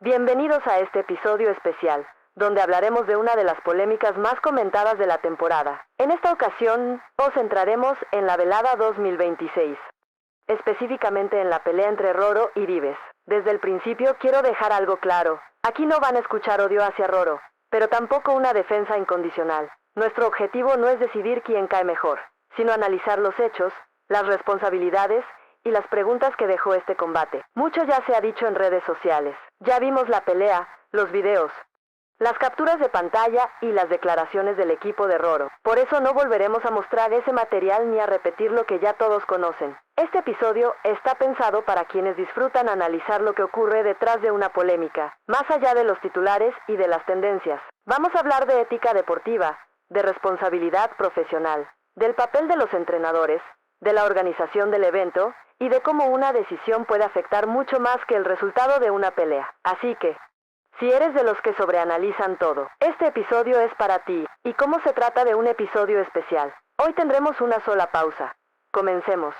Bienvenidos a este episodio especial, donde hablaremos de una de las polémicas más comentadas de la temporada. En esta ocasión, nos centraremos en la velada 2026, específicamente en la pelea entre Roro y Vives. Desde el principio quiero dejar algo claro, aquí no van a escuchar odio hacia Roro, pero tampoco una defensa incondicional. Nuestro objetivo no es decidir quién cae mejor, sino analizar los hechos, las responsabilidades y las preguntas que dejó este combate. Mucho ya se ha dicho en redes sociales. Ya vimos la pelea, los videos, las capturas de pantalla y las declaraciones del equipo de Roro. Por eso no volveremos a mostrar ese material ni a repetir lo que ya todos conocen. Este episodio está pensado para quienes disfrutan analizar lo que ocurre detrás de una polémica, más allá de los titulares y de las tendencias. Vamos a hablar de ética deportiva, de responsabilidad profesional, del papel de los entrenadores, de la organización del evento y de cómo una decisión puede afectar mucho más que el resultado de una pelea. Así que, si eres de los que sobreanalizan todo, este episodio es para ti. Y como se trata de un episodio especial, hoy tendremos una sola pausa. Comencemos.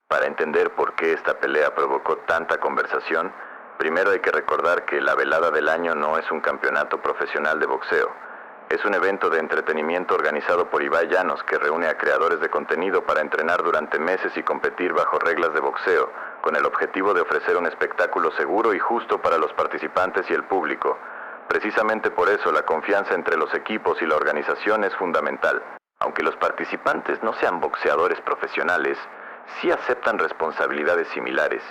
Para entender por qué esta pelea provocó tanta conversación, primero hay que recordar que la velada del año no es un campeonato profesional de boxeo. Es un evento de entretenimiento organizado por Ibai Llanos que reúne a creadores de contenido para entrenar durante meses y competir bajo reglas de boxeo, con el objetivo de ofrecer un espectáculo seguro y justo para los participantes y el público. Precisamente por eso la confianza entre los equipos y la organización es fundamental. Aunque los participantes no sean boxeadores profesionales, sí aceptan responsabilidades similares.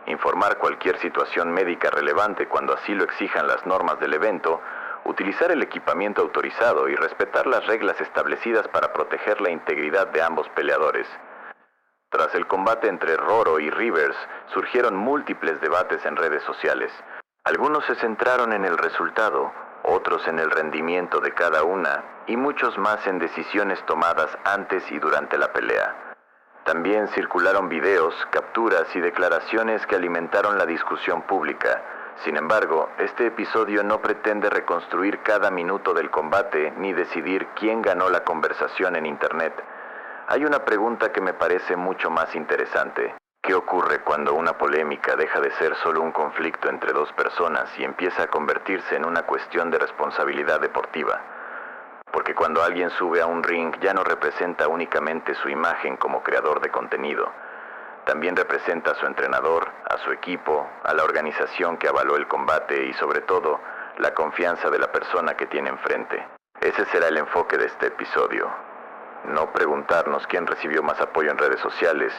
Informar cualquier situación médica relevante cuando así lo exijan las normas del evento, utilizar el equipamiento autorizado y respetar las reglas establecidas para proteger la integridad de ambos peleadores. Tras el combate entre Roro y Rivers, surgieron múltiples debates en redes sociales. Algunos se centraron en el resultado, otros en el rendimiento de cada una, y muchos más en decisiones tomadas antes y durante la pelea. También circularon videos, capturas y declaraciones que alimentaron la discusión pública. Sin embargo, este episodio no pretende reconstruir cada minuto del combate ni decidir quién ganó la conversación en Internet. Hay una pregunta que me parece mucho más interesante. ¿Qué ocurre cuando una polémica deja de ser solo un conflicto entre dos personas y empieza a convertirse en una cuestión de responsabilidad deportiva? Porque cuando alguien sube a un ring ya no representa únicamente su imagen como creador de contenido. También representa a su entrenador, a su equipo, a la organización que avaló el combate y sobre todo, la confianza de la persona que tiene enfrente. Ese será el enfoque de este episodio. No preguntarnos quién recibió más apoyo en redes sociales,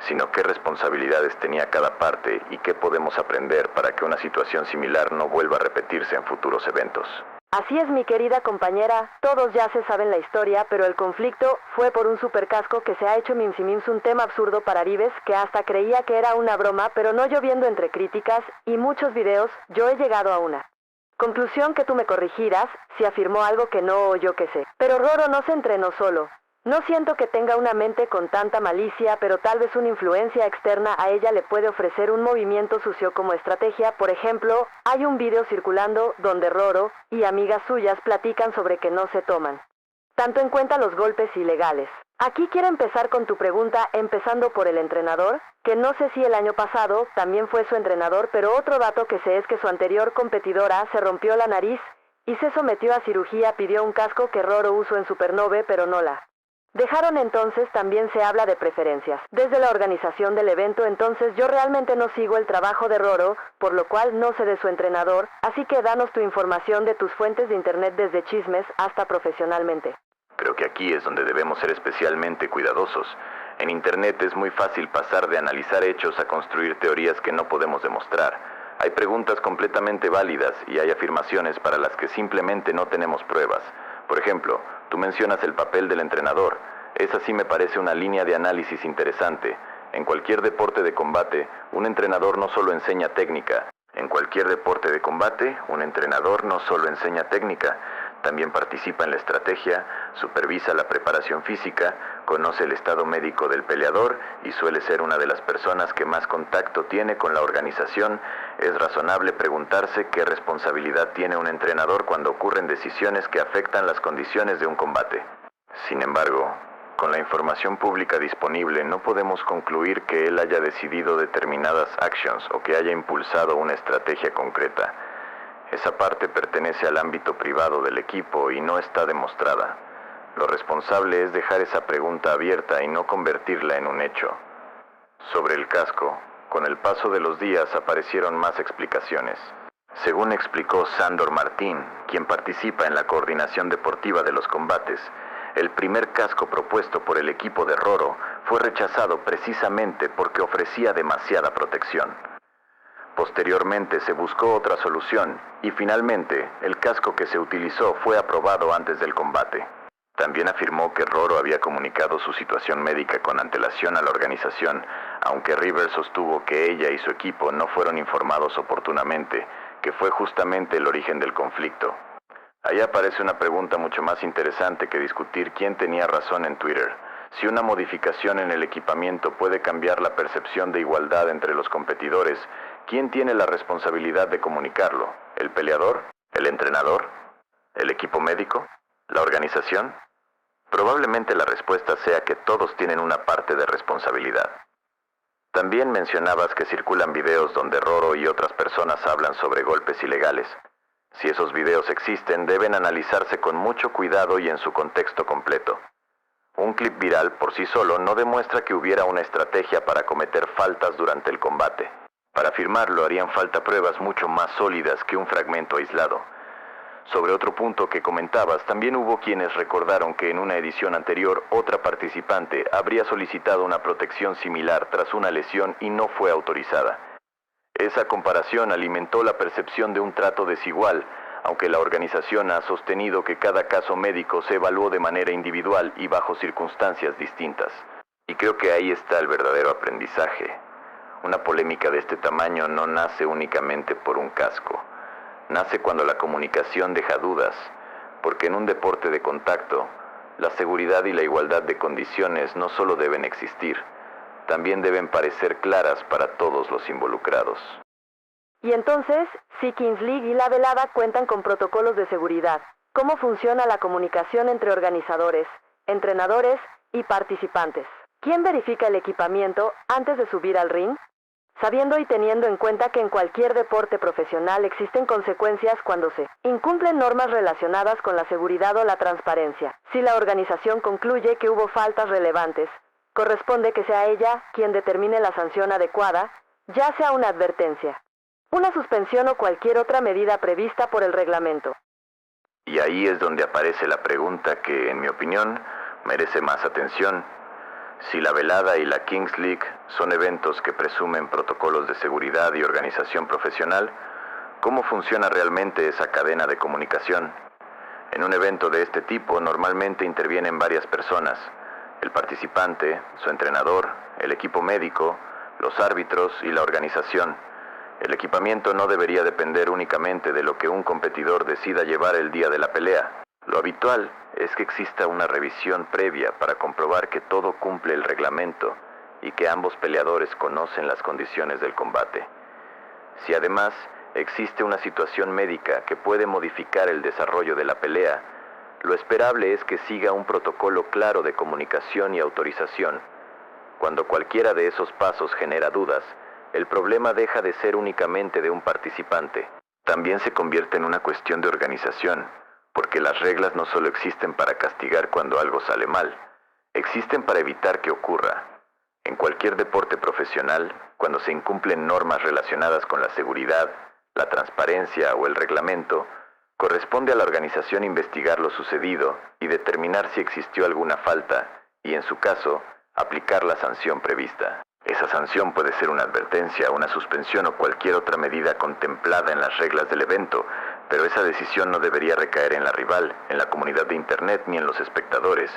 sino qué responsabilidades tenía cada parte y qué podemos aprender para que una situación similar no vuelva a repetirse en futuros eventos. Así es, mi querida compañera, todos ya se saben la historia, pero el conflicto fue por un supercasco que se ha hecho Mimsimims un tema absurdo para Vives, que hasta creía que era una broma, pero no lloviendo entre críticas y muchos videos, yo he llegado a una conclusión que tú me corregirás si afirmó algo que no o yo que sé. Pero Roro no se entrenó solo. No siento que tenga una mente con tanta malicia, pero tal vez una influencia externa a ella le puede ofrecer un movimiento sucio como estrategia. Por ejemplo, hay un video circulando donde Roro y amigas suyas platican sobre que no se toman tanto en cuenta los golpes ilegales. Aquí quiero empezar con tu pregunta, empezando por el entrenador, que no sé si el año pasado también fue su entrenador, pero otro dato que sé es que su anterior competidora se rompió la nariz y se sometió a cirugía, pidió un casco que Roro usó en Supernove, pero no la dejaron. Entonces también se habla de preferencias desde la organización del evento. Entonces yo realmente no sigo el trabajo de Roro, por lo cual no sé de su entrenador, así que danos tu información de tus fuentes de internet, desde chismes hasta profesionalmente. Creo que aquí es donde debemos ser especialmente cuidadosos. En Internet es muy fácil pasar de analizar hechos a construir teorías que no podemos demostrar. Hay preguntas completamente válidas y hay afirmaciones para las que simplemente no tenemos pruebas. Por ejemplo, tú mencionas el papel del entrenador. Esa sí me parece una línea de análisis interesante. En cualquier deporte de combate, un entrenador no solo enseña técnica. En cualquier deporte de combate, un entrenador no solo enseña técnica, también participa en la estrategia, supervisa la preparación física, conoce el estado médico del peleador y suele ser una de las personas que más contacto tiene con la organización. Es razonable preguntarse qué responsabilidad tiene un entrenador cuando ocurren decisiones que afectan las condiciones de un combate. Sin embargo, con la información pública disponible no podemos concluir que él haya decidido determinadas actions o que haya impulsado una estrategia concreta. Esa parte pertenece al ámbito privado del equipo y no está demostrada. Lo responsable es dejar esa pregunta abierta y no convertirla en un hecho. Sobre el casco, con el paso de los días aparecieron más explicaciones. Según explicó Sándor Martín, quien participa en la coordinación deportiva de los combates, el primer casco propuesto por el equipo de Roro fue rechazado precisamente porque ofrecía demasiada protección. Posteriormente se buscó otra solución y finalmente el casco que se utilizó fue aprobado antes del combate. También afirmó que Roro había comunicado su situación médica con antelación a la organización, aunque Rivers sostuvo que ella y su equipo no fueron informados oportunamente, que fue justamente el origen del conflicto. Ahí aparece una pregunta mucho más interesante que discutir quién tenía razón en Twitter. Si una modificación en el equipamiento puede cambiar la percepción de igualdad entre los competidores, ¿quién tiene la responsabilidad de comunicarlo? ¿El peleador? ¿El entrenador? ¿El equipo médico? ¿La organización? Probablemente la respuesta sea que todos tienen una parte de responsabilidad. También mencionabas que circulan videos donde Roro y otras personas hablan sobre golpes ilegales. Si esos videos existen, deben analizarse con mucho cuidado y en su contexto completo. Un clip viral por sí solo no demuestra que hubiera una estrategia para cometer faltas durante el combate. Para afirmarlo harían falta pruebas mucho más sólidas que un fragmento aislado. Sobre otro punto que comentabas, también hubo quienes recordaron que en una edición anterior otra participante habría solicitado una protección similar tras una lesión y no fue autorizada. Esa comparación alimentó la percepción de un trato desigual, aunque la organización ha sostenido que cada caso médico se evaluó de manera individual y bajo circunstancias distintas. Y creo que ahí está el verdadero aprendizaje. Una polémica de este tamaño no nace únicamente por un casco. Nace cuando la comunicación deja dudas, porque en un deporte de contacto, la seguridad y la igualdad de condiciones no solo deben existir, también deben parecer claras para todos los involucrados. Y entonces, si Kings League y la velada cuentan con protocolos de seguridad, ¿cómo funciona la comunicación entre organizadores, entrenadores y participantes? ¿Quién verifica el equipamiento antes de subir al ring? Sabiendo y teniendo en cuenta que en cualquier deporte profesional existen consecuencias cuando se incumplen normas relacionadas con la seguridad o la transparencia. Si la organización concluye que hubo faltas relevantes, corresponde que sea ella quien determine la sanción adecuada, ya sea una advertencia, una suspensión o cualquier otra medida prevista por el reglamento. Y ahí es donde aparece la pregunta que, en mi opinión, merece más atención. Si la velada y la Kings League son eventos que presumen protocolos de seguridad y organización profesional, ¿cómo funciona realmente esa cadena de comunicación? En un evento de este tipo normalmente intervienen varias personas: el participante, su entrenador, el equipo médico, los árbitros y la organización. El equipamiento no debería depender únicamente de lo que un competidor decida llevar el día de la pelea. Lo habitual es que exista una revisión previa para comprobar que todo cumple el reglamento y que ambos peleadores conocen las condiciones del combate. Si además existe una situación médica que puede modificar el desarrollo de la pelea, lo esperable es que siga un protocolo claro de comunicación y autorización. Cuando cualquiera de esos pasos genera dudas, el problema deja de ser únicamente de un participante. También se convierte en una cuestión de organización, porque las reglas no solo existen para castigar cuando algo sale mal, existen para evitar que ocurra. En cualquier deporte profesional, cuando se incumplen normas relacionadas con la seguridad, la transparencia o el reglamento, corresponde a la organización investigar lo sucedido y determinar si existió alguna falta y, en su caso, aplicar la sanción prevista. Esa sanción puede ser una advertencia, una suspensión o cualquier otra medida contemplada en las reglas del evento, pero esa decisión no debería recaer en la rival, en la comunidad de Internet ni en los espectadores.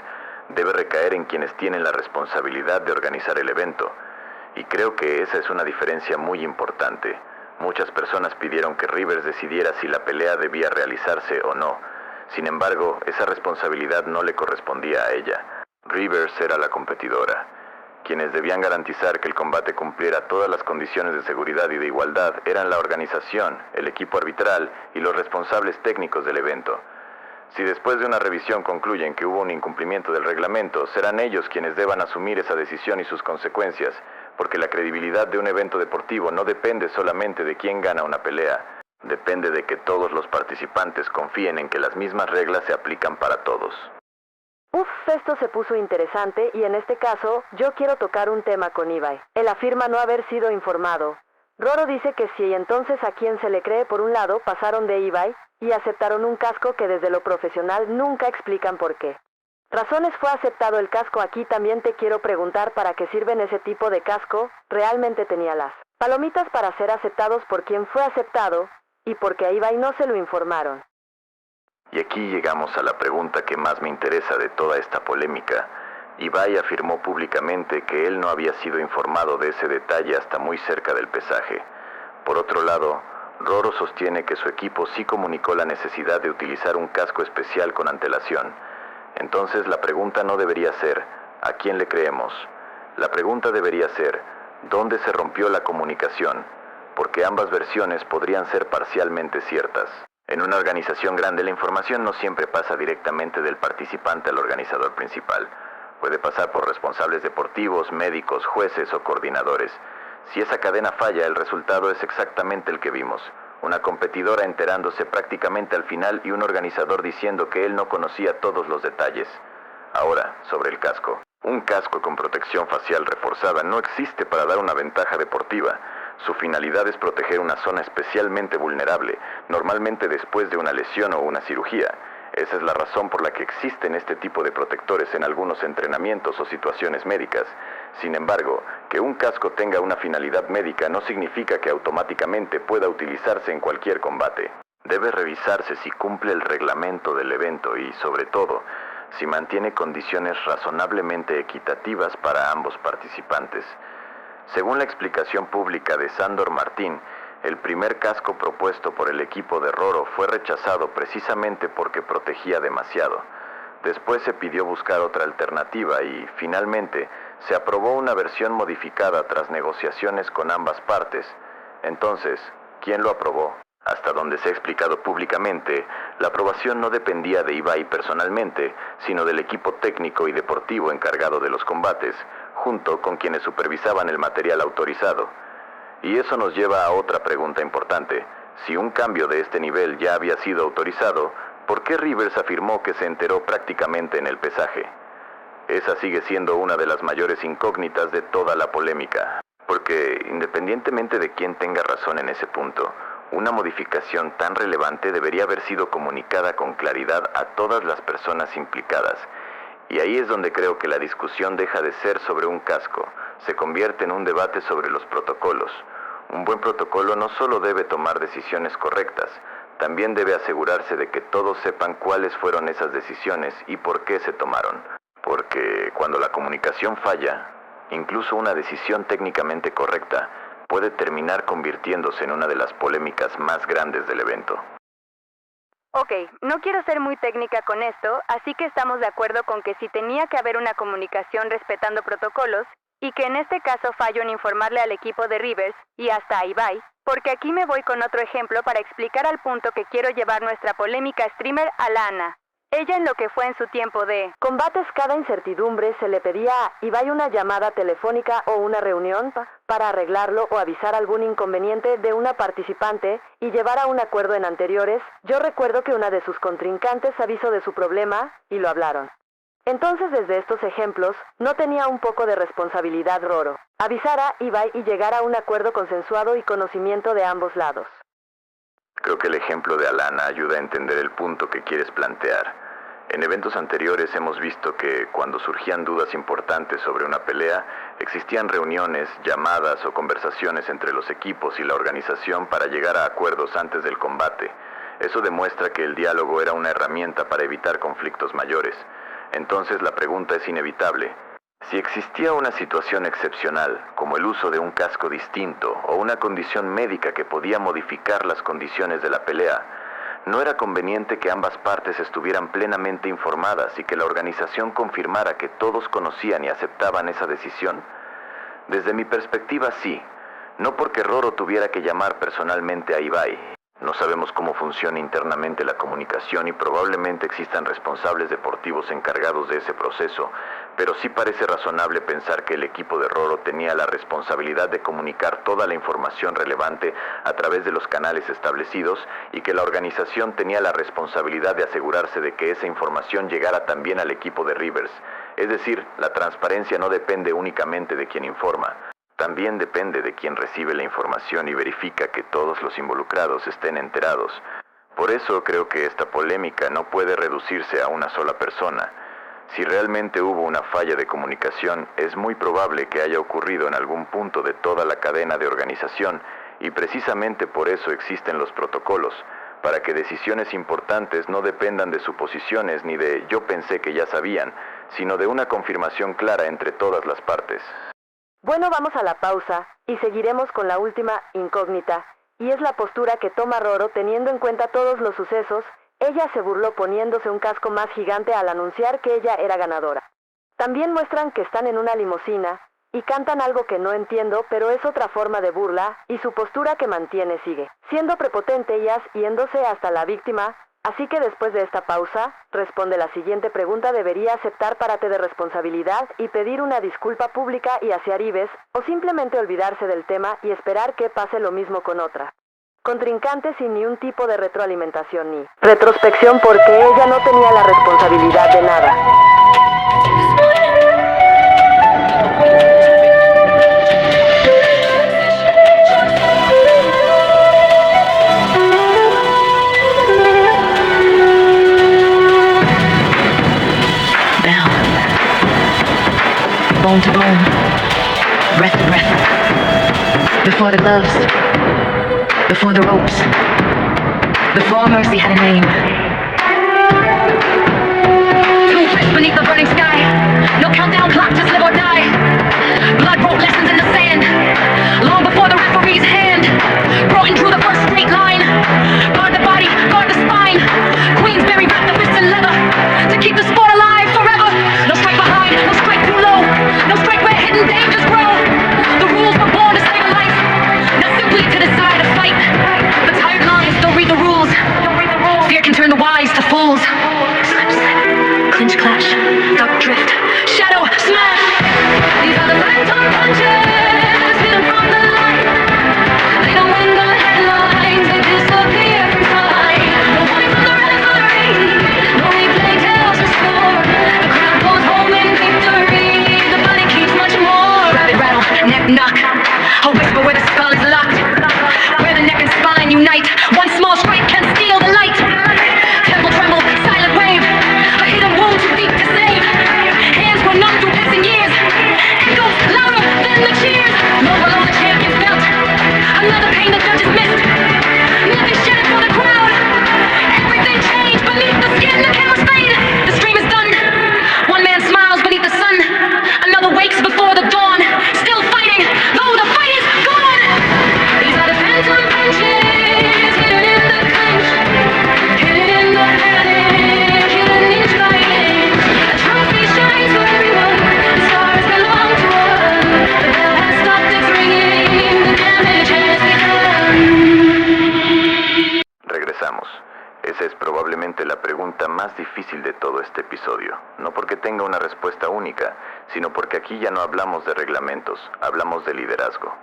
Debe recaer en quienes tienen la responsabilidad de organizar el evento. Y creo que esa es una diferencia muy importante. Muchas personas pidieron que Rivers decidiera si la pelea debía realizarse o no. Sin embargo, esa responsabilidad no le correspondía a ella. Rivers era la competidora. Quienes debían garantizar que el combate cumpliera todas las condiciones de seguridad y de igualdad eran la organización, el equipo arbitral y los responsables técnicos del evento. Si después de una revisión concluyen que hubo un incumplimiento del reglamento, serán ellos quienes deban asumir esa decisión y sus consecuencias, porque la credibilidad de un evento deportivo no depende solamente de quién gana una pelea. Depende de que todos los participantes confíen en que las mismas reglas se aplican para todos. Uf, esto se puso interesante y en este caso yo quiero tocar un tema con Ibai. Él afirma no haber sido informado. Roro dice que sí, y entonces a quien se le cree. Por un lado pasaron de Ibai y aceptaron un casco que desde lo profesional nunca explican por qué. Razones fue aceptado el casco. Aquí también te quiero preguntar para qué sirven ese tipo de casco. Realmente tenía las palomitas para ser aceptados por quien fue aceptado y porque a Ibai no se lo informaron. Y aquí llegamos a la pregunta que más me interesa de toda esta polémica. Ibai afirmó públicamente que él no había sido informado de ese detalle hasta muy cerca del pesaje. Por otro lado, Roro sostiene que su equipo sí comunicó la necesidad de utilizar un casco especial con antelación. Entonces la pregunta no debería ser, ¿a quién le creemos? La pregunta debería ser, ¿dónde se rompió la comunicación? Porque ambas versiones podrían ser parcialmente ciertas. En una organización grande la información no siempre pasa directamente del participante al organizador principal. Puede pasar por responsables deportivos, médicos, jueces o coordinadores. Si esa cadena falla, el resultado es exactamente el que vimos. Una competidora enterándose prácticamente al final y un organizador diciendo que él no conocía todos los detalles. Ahora, sobre el casco. Un casco con protección facial reforzada no existe para dar una ventaja deportiva. Su finalidad es proteger una zona especialmente vulnerable, normalmente después de una lesión o una cirugía. Esa es la razón por la que existen este tipo de protectores en algunos entrenamientos o situaciones médicas. Sin embargo, que un casco tenga una finalidad médica no significa que automáticamente pueda utilizarse en cualquier combate. Debe revisarse si cumple el reglamento del evento y, sobre todo, si mantiene condiciones razonablemente equitativas para ambos participantes. Según la explicación pública de Sándor Martín, el primer casco propuesto por el equipo de Roro fue rechazado precisamente porque protegía demasiado. Después se pidió buscar otra alternativa y, finalmente, se aprobó una versión modificada tras negociaciones con ambas partes. Entonces, ¿quién lo aprobó? Hasta donde se ha explicado públicamente, la aprobación no dependía de Ibai personalmente, sino del equipo técnico y deportivo encargado de los combates, junto con quienes supervisaban el material autorizado. Y eso nos lleva a otra pregunta importante. Si un cambio de este nivel ya había sido autorizado, ¿por qué Rivers afirmó que se enteró prácticamente en el pesaje? Esa sigue siendo una de las mayores incógnitas de toda la polémica. Porque, independientemente de quién tenga razón en ese punto, una modificación tan relevante debería haber sido comunicada con claridad a todas las personas implicadas. Y ahí es donde creo que la discusión deja de ser sobre un casco, se convierte en un debate sobre los protocolos. Un buen protocolo no solo debe tomar decisiones correctas, también debe asegurarse de que todos sepan cuáles fueron esas decisiones y por qué se tomaron. Porque cuando la comunicación falla, incluso una decisión técnicamente correcta puede terminar convirtiéndose en una de las polémicas más grandes del evento. Ok, no quiero ser muy técnica con esto, así que estamos de acuerdo con que sí tenía que haber una comunicación respetando protocolos y que en este caso fallo en informarle al equipo de Rivers y hasta a Ibai, porque aquí me voy con otro ejemplo para explicar al punto que quiero llevar nuestra polémica streamer Alana. Ella en lo que fue en su tiempo de combates cada incertidumbre se le pedía a Ibai una llamada telefónica o una reunión para arreglarlo o avisar algún inconveniente de una participante y llevar a un acuerdo en anteriores. Yo recuerdo que una de sus contrincantes avisó de su problema y lo hablaron. Entonces, desde estos ejemplos, ¿no tenía un poco de responsabilidad Roro? Avisar a Ibai y llegar a un acuerdo consensuado y conocimiento de ambos lados. Creo que el ejemplo de Alana ayuda a entender el punto que quieres plantear. En eventos anteriores hemos visto que cuando surgían dudas importantes sobre una pelea, existían reuniones, llamadas o conversaciones entre los equipos y la organización para llegar a acuerdos antes del combate. Eso demuestra que el diálogo era una herramienta para evitar conflictos mayores. Entonces la pregunta es inevitable. Si existía una situación excepcional, como el uso de un casco distinto o una condición médica que podía modificar las condiciones de la pelea, ¿no era conveniente que ambas partes estuvieran plenamente informadas y que la organización confirmara que todos conocían y aceptaban esa decisión? Desde mi perspectiva, sí. No porque Roro tuviera que llamar personalmente a Ibai. No sabemos cómo funciona internamente la comunicación y probablemente existan responsables deportivos encargados de ese proceso, pero sí parece razonable pensar que el equipo de Roro tenía la responsabilidad de comunicar toda la información relevante a través de los canales establecidos y que la organización tenía la responsabilidad de asegurarse de que esa información llegara también al equipo de Rivers. Es decir, la transparencia no depende únicamente de quien informa. También depende de quien recibe la información y verifica que todos los involucrados estén enterados. Por eso creo que esta polémica no puede reducirse a una sola persona. Si realmente hubo una falla de comunicación, es muy probable que haya ocurrido en algún punto de toda la cadena de organización, y precisamente por eso existen los protocolos, para que decisiones importantes no dependan de suposiciones ni de yo pensé que ya sabían, sino de una confirmación clara entre todas las partes. Bueno, vamos a la pausa y seguiremos con la última incógnita, y es la postura que toma Roro teniendo en cuenta todos los sucesos. Ella se burló poniéndose un casco más gigante al anunciar que ella era ganadora. También muestran que están en una limusina y cantan algo que no entiendo, pero es otra forma de burla, y su postura que mantiene sigue siendo prepotente ellas yéndose hasta la víctima. Así que después de esta pausa, responde la siguiente pregunta: ¿debería aceptar parte de responsabilidad y pedir una disculpa pública y hacia Rivers, o simplemente olvidarse del tema y esperar que pase lo mismo con otra contrincante sin ni un tipo de retroalimentación ni retrospección, porque ella no tenía la responsabilidad de nada? Bone to bone, breath to breath, before the gloves, before the ropes, before mercy had a name. Two fists beneath the burning sky, no countdown clock, just live or die. Blood wrote lessons in the sand, long before the referee's hand. Brought through the first straight line, guard the body, guard the spine. Queensberry wrapped the fists in leather, to keep the sport alive forever. No strike behind, no strike too low, no strike where hidden dangers grow. The rules were born to save a life, not simply to decide a fight. The tired minds don't read the rules. Fear can turn the wise to fools. Slap, slap, clinch, clash, dark drift, shadow, smash. These are the phantom punches, hidden from the light. They don't win the headlines, they disappear from sight. No warning from the referee, no replay tells the score. The crowd goes home in victory, the body keeps much more. Rabbit rattle, neck knock, a whisper where the skull is locked, where the neck and spine unite. One small strike can steal the light. Temple tremble, silent wave, a hidden wound too deep to save. Hands were numb through passing years, echoes louder than the cheers. No below the champion's belt, another pain the judges missed. Nothing shattered for the crowd, everything changed beneath the skin. The cameras fade, the stream is done. One man smiles beneath the sun, another wakes before the dawn. Still fighting, though the fight is gone. These are the phantom punches, hidden in the clinch, hidden in the panic, hidden in fighting. A trophy shines for everyone, the stars belong to one. The bell has stopped its ringing, the damage has begun. Regresamos. Esa es probablemente la pregunta más difícil de todo este episodio. No porque tenga una respuesta única, sino porque aquí ya no hablamos de reglamentos, hablamos de liderazgo.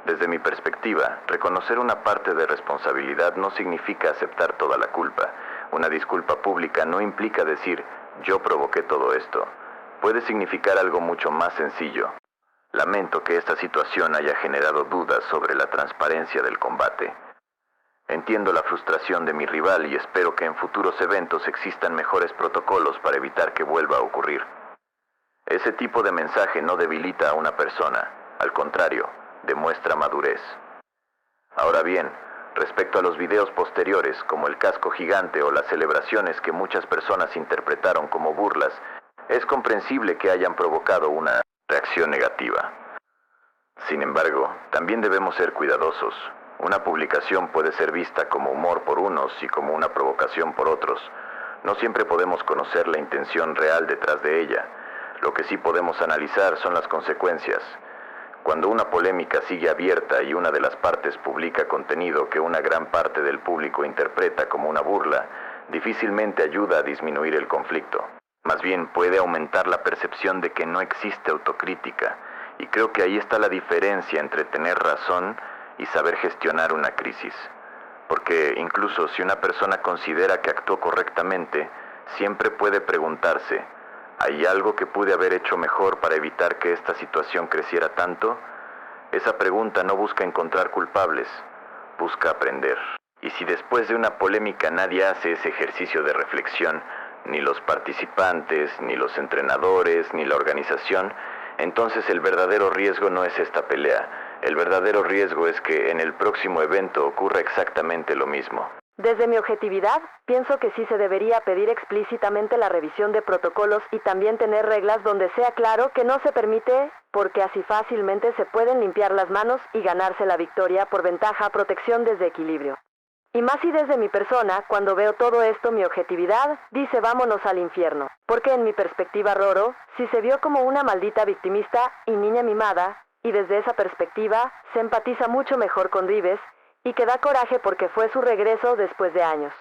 Desde mi perspectiva, reconocer una parte de responsabilidad no significa aceptar toda la culpa. Una disculpa pública no implica decir, yo provoqué todo esto. Puede significar algo mucho más sencillo. Lamento que esta situación haya generado dudas sobre la transparencia del combate. Entiendo la frustración de mi rival y espero que en futuros eventos existan mejores protocolos para evitar que vuelva a ocurrir. Ese tipo de mensaje no debilita a una persona, al contrario, demuestra madurez. Ahora bien, respecto a los videos posteriores, como el casco gigante o las celebraciones que muchas personas interpretaron como burlas, es comprensible que hayan provocado una reacción negativa. Sin embargo, también debemos ser cuidadosos. Una publicación puede ser vista como humor por unos y como una provocación por otros. No siempre podemos conocer la intención real detrás de ella. Lo que sí podemos analizar son las consecuencias. Cuando una polémica sigue abierta y una de las partes publica contenido que una gran parte del público interpreta como una burla, difícilmente ayuda a disminuir el conflicto. Más bien puede aumentar la percepción de que no existe autocrítica, y creo que ahí está la diferencia entre tener razón y saber gestionar una crisis. Porque incluso si una persona considera que actuó correctamente, siempre puede preguntarse, ¿hay algo que pude haber hecho mejor para evitar que esta situación creciera tanto? Esa pregunta no busca encontrar culpables, busca aprender. Y si después de una polémica nadie hace ese ejercicio de reflexión, ni los participantes, ni los entrenadores, ni la organización, entonces el verdadero riesgo no es esta pelea. El verdadero riesgo es que en el próximo evento ocurra exactamente lo mismo. Desde mi objetividad, pienso que sí se debería pedir explícitamente la revisión de protocolos y también tener reglas donde sea claro que no se permite, porque así fácilmente se pueden limpiar las manos y ganarse la victoria por ventaja, protección desde equilibrio. Y más si desde mi persona, cuando veo todo esto, mi objetividad dice vámonos al infierno. Porque en mi perspectiva Roro, si se vio como una maldita victimista y niña mimada, y desde esa perspectiva se empatiza mucho mejor con Rives, y que da coraje porque fue su regreso después de años.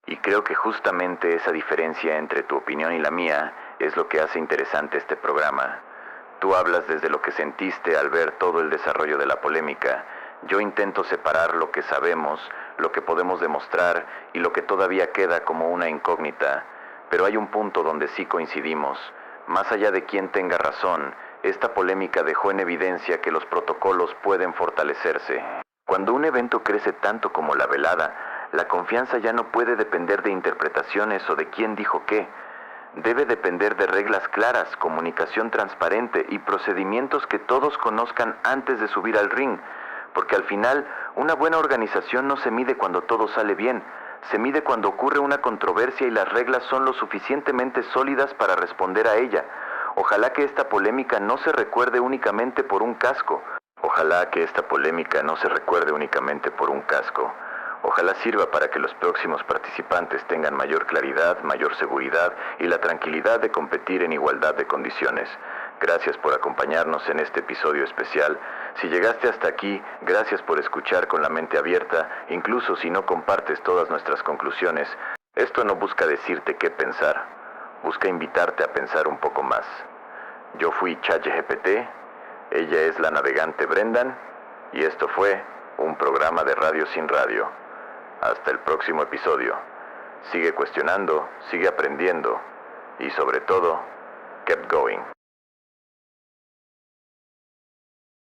Y creo que justamente esa diferencia entre tu opinión y la mía es lo que hace interesante este programa. Tú hablas desde lo que sentiste al ver todo el desarrollo de la polémica. Yo intento separar lo que sabemos, lo que podemos demostrar y lo que todavía queda como una incógnita. Pero hay un punto donde sí coincidimos. Más allá de quién tenga razón, esta polémica dejó en evidencia que los protocolos pueden fortalecerse. Cuando un evento crece tanto como la velada, la confianza ya no puede depender de interpretaciones o de quién dijo qué. Debe depender de reglas claras, comunicación transparente y procedimientos que todos conozcan antes de subir al ring. Porque al final, una buena organización no se mide cuando todo sale bien. Se mide cuando ocurre una controversia y las reglas son lo suficientemente sólidas para responder a ella. Ojalá que esta polémica no se recuerde únicamente por un casco. Ojalá que esta polémica no se recuerde únicamente por un casco. Ojalá sirva para que los próximos participantes tengan mayor claridad, mayor seguridad y la tranquilidad de competir en igualdad de condiciones. Gracias por acompañarnos en este episodio especial. Si llegaste hasta aquí, gracias por escuchar con la mente abierta, incluso si no compartes todas nuestras conclusiones. Esto no busca decirte qué pensar, busca invitarte a pensar un poco más. Yo fui ChatGPT, ella es la navegante Brendan, y esto fue un programa de Radio Sin Radio. Hasta el próximo episodio. Sigue cuestionando, sigue aprendiendo, y sobre todo, keep going.